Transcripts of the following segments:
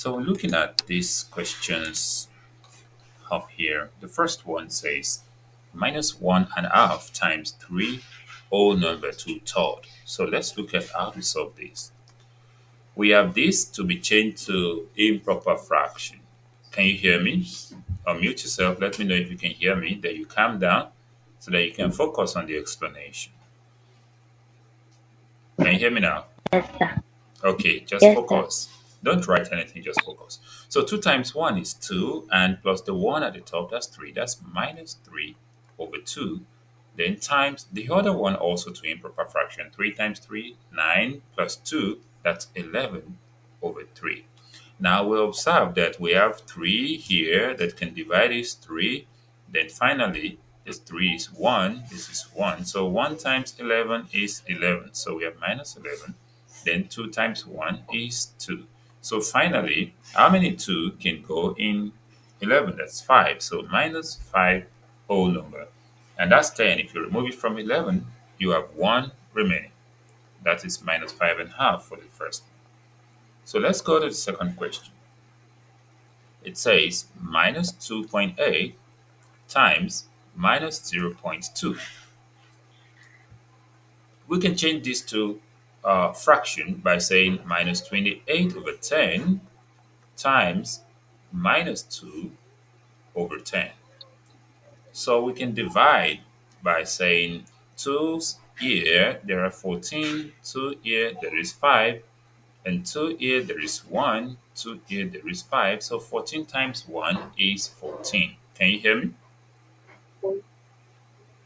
So looking at these questions up here, the first one says minus 1.5 times 3 whole number to third. So let's look at how to solve this. We have this to be changed to improper fraction. Can you hear me? Unmute yourself. Let me know if you can hear me. Then you calm down so that you can focus on the explanation. Can you hear me now? Yes, sir. Okay, just Yes, sir. focus. Don't write anything, just focus. So 2 times 1 is 2, and plus the 1 at the top, that's 3. That's minus 3 over 2. Then times the other one also to improper fraction. 3 times 3, 9, plus 2, that's 11 over 3. Now we observe that we have 3 here that can divide is 3. Then finally, this 3 is 1, this is 1. So 1 times 11 is 11. So we have minus 11. Then 2 times 1 is 2. So finally, how many 2 can go in 11? That's 5. So minus 5 whole number. And that's 10. If you remove it from 11, you have 1 remaining. That is minus 5.5 for the first. So let's go to the second question. It says minus 2.8 times minus 0.2. We can change this to fraction by saying minus 28 over 10 times minus 2 over 10. So we can divide by saying 2 here there are 14, 2 here there is 5, and 2 here there is 1, 2 here there is 5. So 14 times 1 is 14. Can you hear me?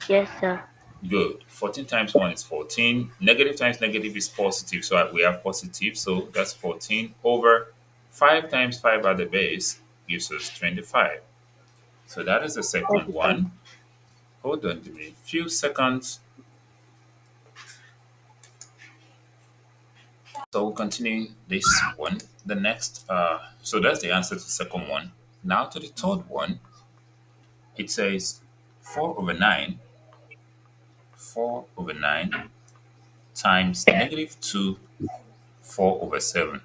Yes, sir. Good. 14 times 1 is 14. Negative times negative is positive. So we have positive. So that's 14 over 5 times 5 at the base gives us 25. So that is the Yes, second sir. one. Hold on, give me a few seconds. So we'll continue this one. The next, so that's the answer to the second one. Now to the third one, it says 4 over 9, 4 over 9 times negative 2, 4 over 7.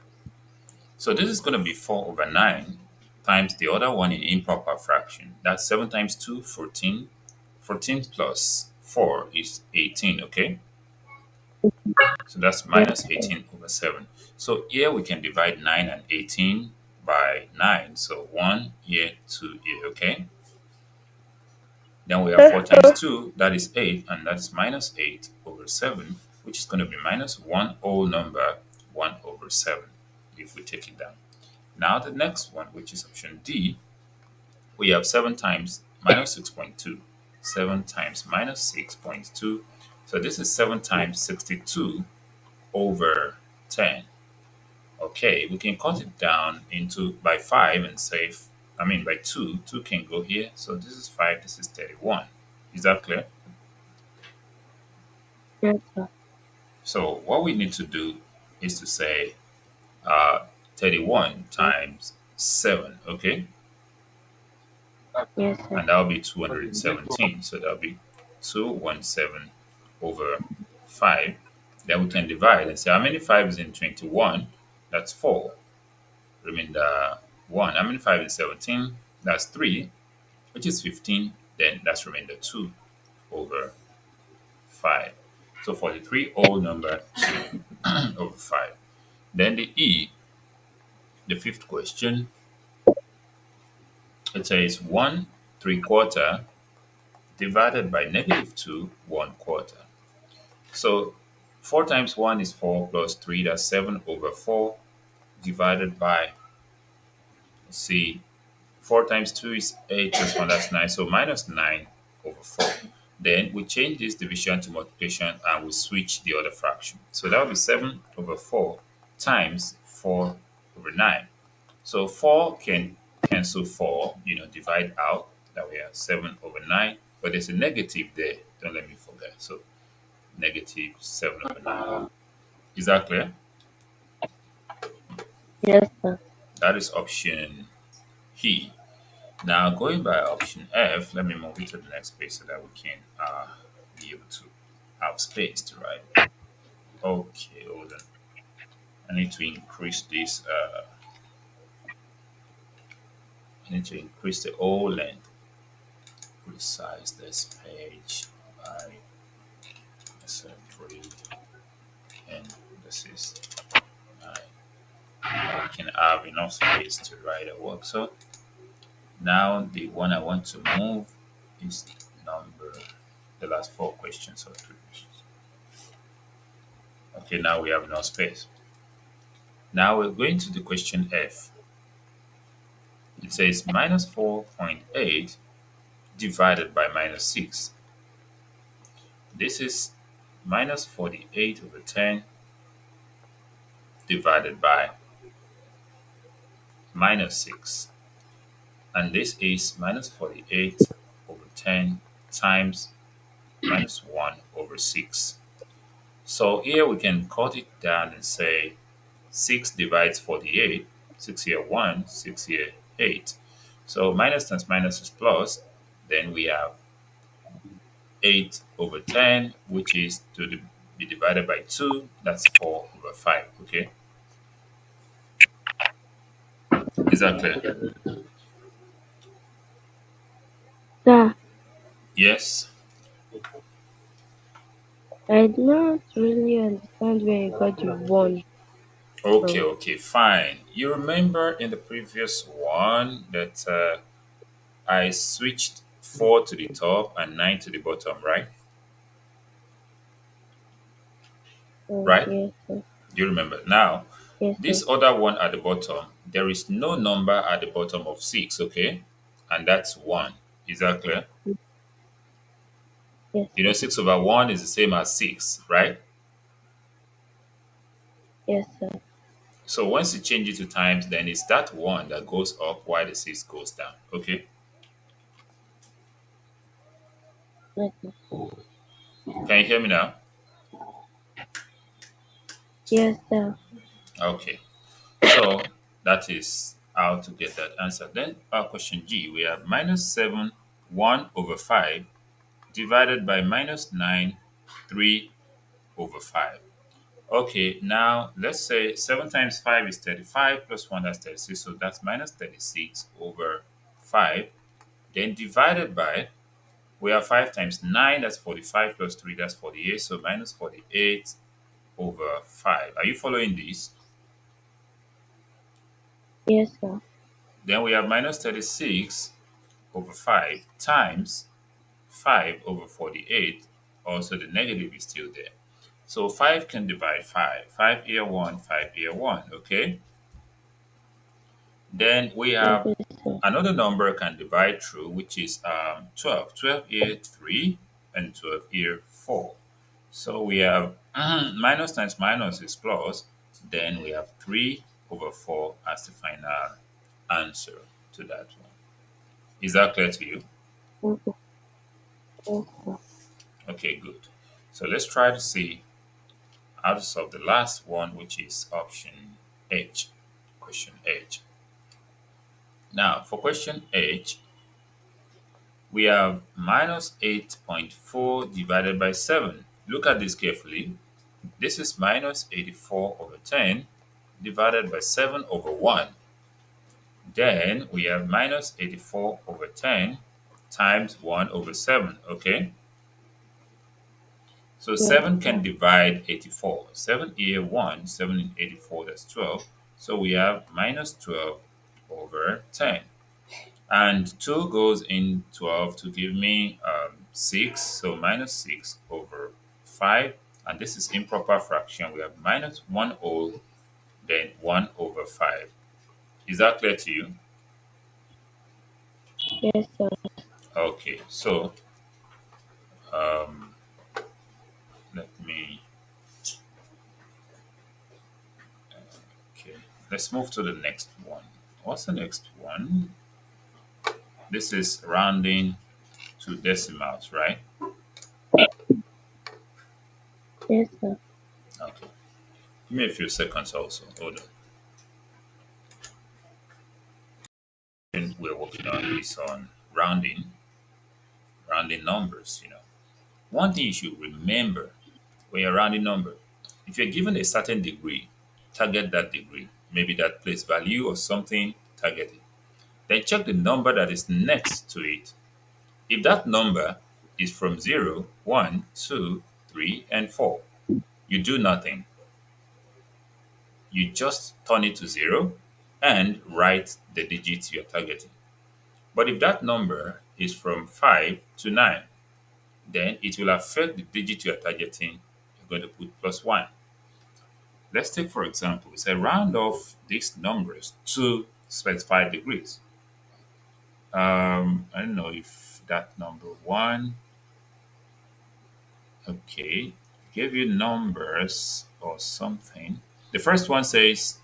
So this is going to be 4 over 9 times the other one in improper fraction. That's 7 times 2, 14. 14 plus 4 is 18, okay? So that's Yes, minus sir. 18 over 7. So here we can divide 9 and 18 by 9. So 1 here, 2 here, okay? Then we have 4 Yes, times sir. 2, that is 8, and that is minus 8 over 7, which is going to be minus 1 whole number, 1 over 7, if we take it down. Now the next one, which is option D, we have 7 times minus 6.2. 7 times minus 6.2. So this is 7 times 62 over 10. Okay, we can cut it down into by 5 and say, I mean by 2. 2 can go here. So this is 5, this is 31. Is that clear? Yes, sir. So what we need to do is to say uh, 31 times 7, okay? Yes, sir. And that'll be 217. So that'll be 217 over 5. Then we can divide and say how many 5 is in 21? That's 4. Remainder 1. How many 5 is 17? That's 3, which is 15. Then that's remainder 2 over 5. So 43 whole number 2 over 5. Then the E, the fifth question, it says 1 3/4 divided by negative 2 1/4. So 4 times 1 is 4 plus 3, that's 7 over 4 divided by, let's see, 4 times 2 is 8 plus 1, that's 9. So minus 9 over 4. Then we change this division to multiplication and we switch the other fraction. So that will be 7 over 4 times 4 over 9. So 4 can cancel 4, divide out. That we have 7 over 9. But there's a negative there. Don't let me forget. So negative 7 over 9. Is that clear? Yes, sir. That is option E. Now, going by option F, let me move it to the next page so that we can be able to have space to write. Okay, hold on. I need to increase this. Need to increase the O length. Resize this page by let's say 3, and this is 9. We can have enough space to write a work. So now the one I want to move is number the last four questions or three questions. Okay, now we have enough space. Now we're going to the question F. It says minus 4.8 divided by minus 6. This is minus 48 over 10 divided by minus 6. And this is minus 48 over 10 times minus 1 over 6. So here we can cut it down and say 6 divides 48. 6 here 1, 6 here 8. So minus times minus is plus. Then we have 8 over 10, which is be divided by 2. That's 4 over 5. Okay. Is that clear? Sir, Yes. I do not really understand where you got the one Okay, from. okay, fine. You remember in the previous one that I switched 4 to the top and 9 to the bottom, right? Oh, Right? yes, sir. Do you remember? Now, Yes, sir. this other one at the bottom, there is no number at the bottom of 6, okay? And that's 1. Is that clear? Yes, You know, sir. 6 over 1 is the same as 6, right? Yes, sir. So once you change it to times, then it's that 1 that goes up while the 6 goes down, okay? Yes, sir. Can you hear me now? Yes, sir. Okay. So that is how to get that answer. Then question G, we have minus 7, 1 over 5 divided by minus 9, 3 over 5. Okay, now let's say 7 times 5 is 35 plus 1, that's 36. So that's minus 36 over 5. Then divided by, we have 5 times 9, that's 45 plus 3, that's 48. So minus 48 over 5. Are you following this? Yes, sir. Then we have minus 36 over 5 times 5 over 48. Also, the negative is still there. So 5 can divide 5. 5 here 1, 5 here 1. Okay. Then we have Okay, sir. another number can divide through, which is 12. 12 here 3 and 12 here 4. So we have minus times minus is plus. Then we have 3 over 4 as the final answer to that one. Is that clear to you? Okay. Yes, sir. Okay, good. So let's try to see how to solve the last one, which is option H, question H. Now, for question H, we have minus 8.4 divided by 7. Look at this carefully. This is minus 84 over 10 divided by 7 over 1. Then we have minus 84 over 10 times 1 over 7, okay? So Yes, 7 can sir. divide 84. 7 here 1, 7 in 84, that's 12. So we have minus 12 over 10. And 2 goes in 12 to give me 6. So minus 6 over 5. And this is improper fraction. We have minus 1 whole, then 1 over 5. Is that clear to you? Yes, sir. Okay, so um, let me, okay, let's move to the next one. What's the next one? This is rounding to decimals, right? Yes, sir. Okay. Give me a few seconds also. Hold on. And we're working on is on rounding numbers, you know. One thing you should remember when you're rounding number, if you're given a certain degree, target that degree. Maybe that place value or something, target it. Then check the number that is next to it. If that number is from 0, 1, 2, 3, and 4, you do nothing. You just turn it to 0 and write the digits you're targeting. But if that number is from 5 to 9, then it will affect the digit you're targeting. You're going to put plus 1. Let's take, for example, say round off these numbers to specified degrees. I don't know if that number 1, okay, give you numbers or something. The first one says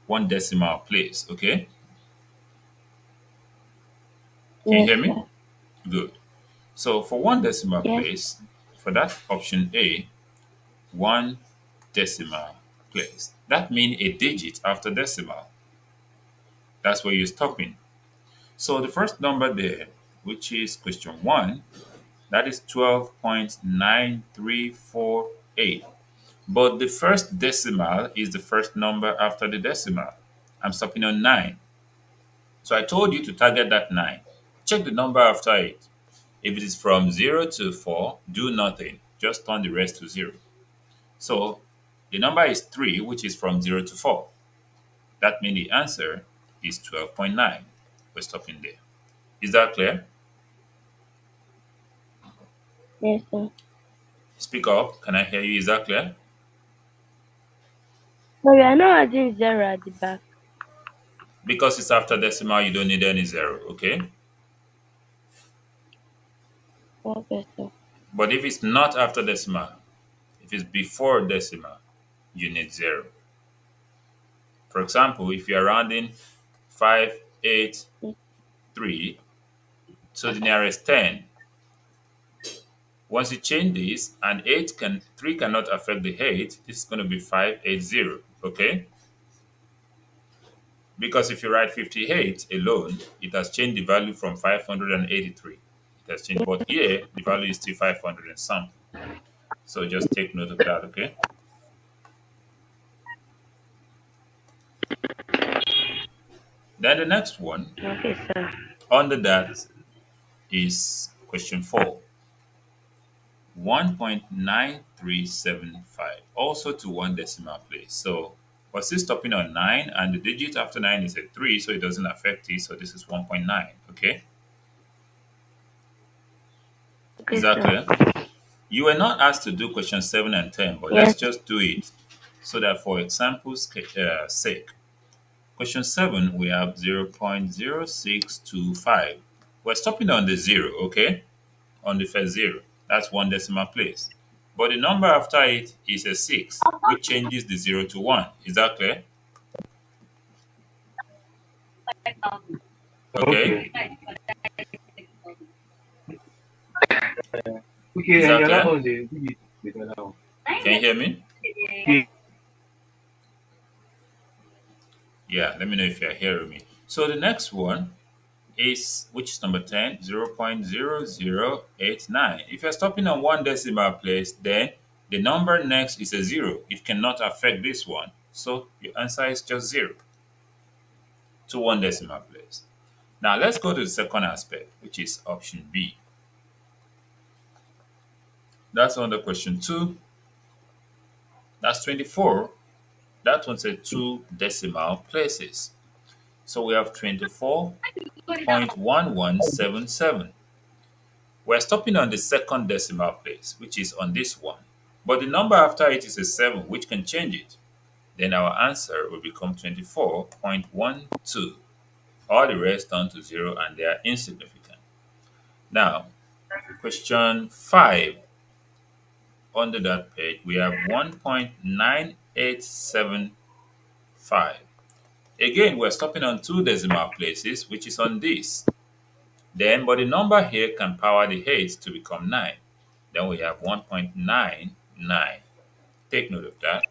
1 decimal place, okay? Can you Yes, hear me? sir. Good. So for 1 decimal Yes. place, for that option A, 1 decimal place. That means a digit after decimal. That's where you're stopping. So the first number there, which is question 1, that is 12.9348. But the first decimal is the first number after the decimal. I'm stopping on 9. So I told you to target that 9. Check the number after it. If it is from 0 to 4, do nothing. Just turn the rest to 0. So the number is 3, which is from 0 to 4. That means the answer is 12.9. We're stopping there. Is that clear? Yes, sir. Speak up. Can I hear you? Is that clear? But we are not adding zero at the back. Because it's after decimal, you don't need any zero, okay? Okay, sir. But if it's not after decimal, if it's before decimal, you need zero. For example, if you're rounding 5, 8, Yes. 3 to the nearest 10, once you change this and 3 cannot affect the 8, this is going to be 580, okay? Because if you write 58 alone, it has changed the value from 583. It has changed, but here the value is still 500 and some. So just take note of that, okay? Then the next one Okay, sir. under that is question 4, 1.9375, also to 1 decimal place. So we're still stopping on 9, and the digit after 9 is a 3, so it doesn't affect it. So this is 1.9, okay? Is Okay, that sir. clear? You were not asked to do question 7 and 10, but let's Yes. just do it so that for example's sake. Question 7, we have 0.0625. We're stopping on the 0, okay? On the first 0. That's 1 decimal place. But the number after it is a 6, which changes the 0 to 1. Is that clear? Okay? Okay. Is Okay, and that the other clear? one, the other one. Can you hear me? Okay. Yeah, let me know if you're hearing me. So the next one is, which is number 10, 0.0089. If you're stopping on 1 decimal place, then the number next is a 0. It cannot affect this one. So your answer is just 0 to 1 decimal place. Now let's go to the second aspect, which is option B. That's under question 2. That's 24. That one's a 2 decimal places. So we have 24.1177. We're stopping on the second decimal place, which is on this one. But the number after it is a 7, which can change it. Then our answer will become 24.12. All the rest turn to 0 and they are insignificant. Now, question 5. Under that page, we have 1.9875. Again, we're stopping on 2 decimal places, which is on this. Then, but the number here can power the 8 to become 9. Then we have 1.99. Take note of that.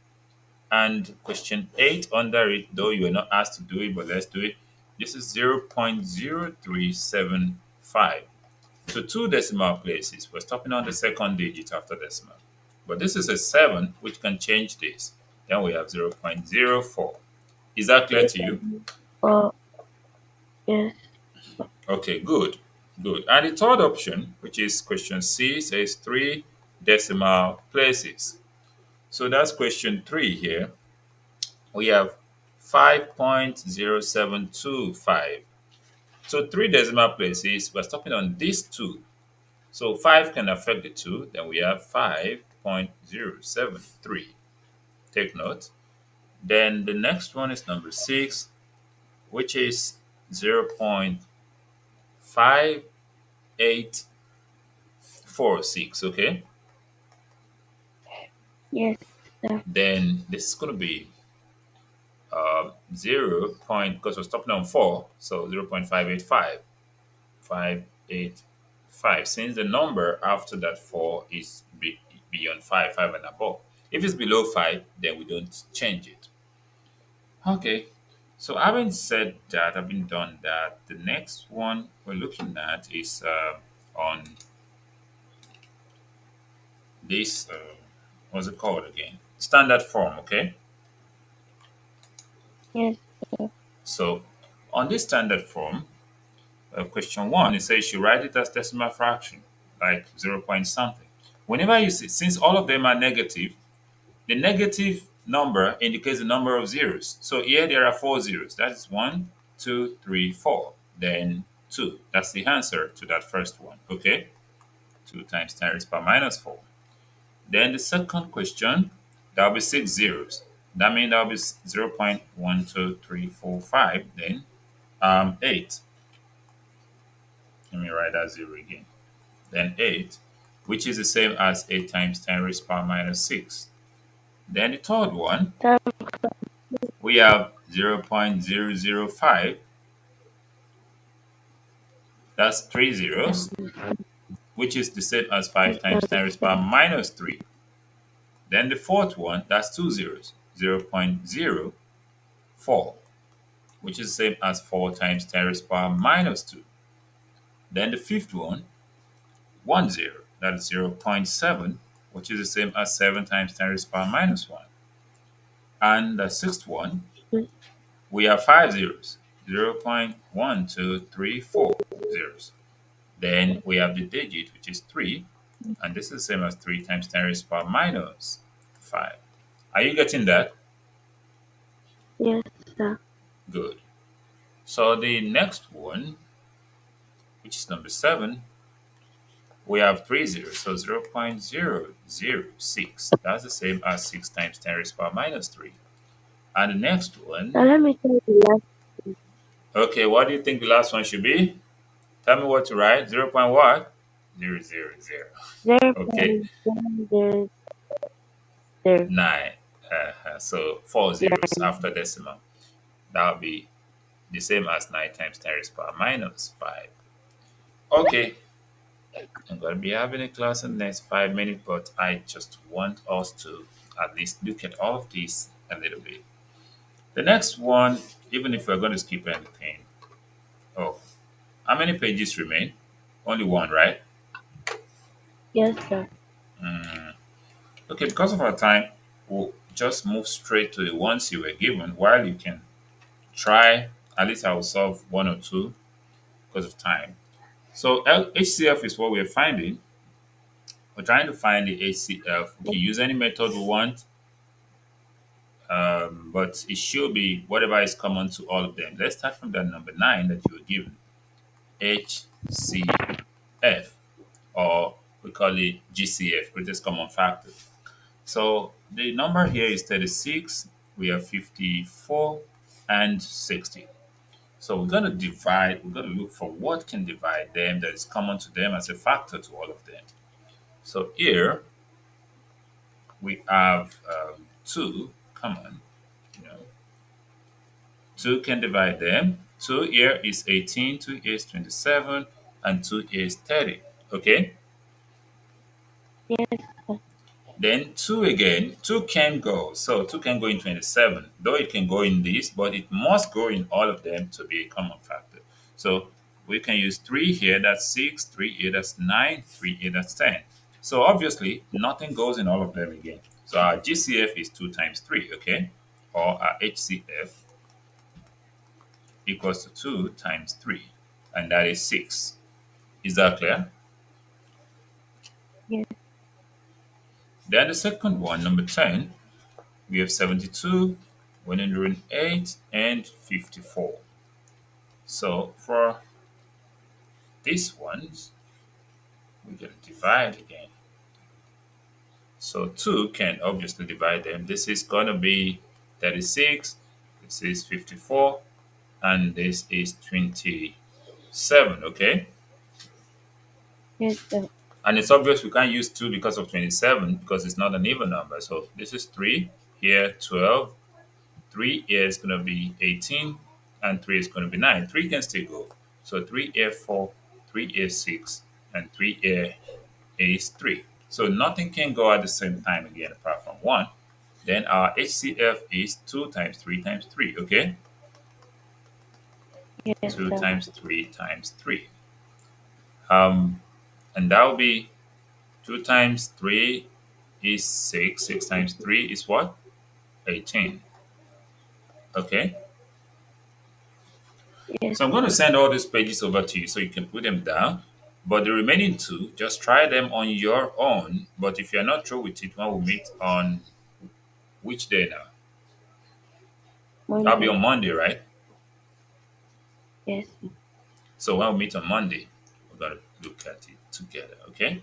And question 8 under it, though you were not asked to do it, but let's do it. This is 0.0375. So 2 decimal places. We're stopping on the second digit after decimal. But this is a 7, which can change this. Then we have 0.04. Is that clear Yes, to sir. you? Oh, Yes. Okay, good. Good. And the third option, which is question C, says three decimal places. So that's question three here. We have 5.0725. So three decimal places, we're stopping on these two. So 5 can affect the 2, then we have 5.073. Take note. Then the next one is number 6, which is 0.5846. Okay. Yes, sir. Then this is going to be 0 point, because we're stopping on 4, so 0.585. 585. Since the number after that 4 is beyond 5, 5 and above. If it's below 5, then we don't change it. Okay. So having said that, having done that, the next one we're looking at is on this, what's it called again? Standard form, okay? Yes. So on this standard form, question 1, it says you write it as decimal fraction, like 0 point something. Whenever you see, since all of them are negative, the negative number indicates the number of zeros. So here there are four zeros. That is one, two, three, four. Then 2. That's the answer to that first one. Okay? 2 times 10 raised by minus 4. Then the second question, that will be 6 zeros. That means that will be 0.123455. Then 8. Let me write that 0 again. Then 8, which is the same as 8 times 10 raised by minus 6. Then the third one, Sir, we have 0.005. That's 3 zeros, which is the same as 5 times 10 raised by minus 3. Then the fourth one, that's 2 zeros, 0.04, which is the same as 4 times 10 raised by minus 2. Then the fifth one, 1 zero, that is zero point 0.7, which is the same as 7 times 10 raised by minus 1. And the sixth one, we have 5 zeros, 0.1234 zeros. Then we have the digit, which is 3, and this is the same as 3 times 10 raised to the power minus 5. Are you getting that? yes, sir. Good. So the next one, which is number 7, we have 3 zeros, so 0.006. That's the same as 6 times 10 raised to the power minus 3. And the next one, Now let me tell you the last okay, what do you think the last one should be? Tell me what to write. 0. Point what? 000. zero Okay, point one zero zero. 9. So 4 zeros Yeah. after decimal. That will be the same as 9 times 10 raised to the power minus 5. Okay, I'm going to be having a class in the next 5 minutes, but I just want us to at least look at all of these a little bit. The next one, even if we're going to skip anything, oh, how many pages remain? Only one, right? Yes, sir. Mm, okay, because of our time, we'll just move straight to the ones you were given while you can try, at least I will solve one or two because of time. So HCF is what we're finding. We're trying to find the HCF. We can use any method we want, but it should be whatever is common to all of them. Let's start from that number 9 that you were given, HCF, or we call it GCF, greatest common factor. So the number here is 36, we have 54, and 60. So we're going to divide, we're going to look for what can divide them that is common to them as a factor to all of them. So here we have 2 common, you know, 2 can divide them. 2 here is 18, 2 here is 27, and 2 here is 30. Okay? Yes, Then 2 again, 2 can go. So 2 can go in 27, though it can go in this, but it must go in all of them to be a common factor. So we can use 3 here, that's 6, 3 here, that's 9, 3 here, that's 10. So obviously, nothing goes in all of them again. So our GCF is 2 times 3, okay? Or our HCF equals to 2 times 3, and that is 6. Is that clear? Yes. Then the second one, number 10, we have 72, 108, and 54. So for these ones, we're going to divide again. So 2 can obviously divide them. This is going to be 36, this is 54, and this is 27, okay? Yes, sir. And it's obvious we can't use 2 because of 27 because it's not an even number. So this is 3, here 12, 3 here is going to be 18, and 3 is going to be 9. 3 can still go. So 3 here 4, 3 here 6, and 3 here is 3. So nothing can go at the same time again apart from 1. Then our HCF is 2 times 3 times 3, okay? Yes, 2 sir. times 3 times 3. And that will be 2 times 3 is 6. 6 times 3 is what? 18. Okay? Yes, So I'm going to sir. send all these pages over to you so you can put them down. But the remaining two, just try them on your own. But if you're not through with it, one will meet on which day now? That'll be Monday. on Monday, right? Yes, sir. So when we meet on Monday, we're going to look at it together, okay?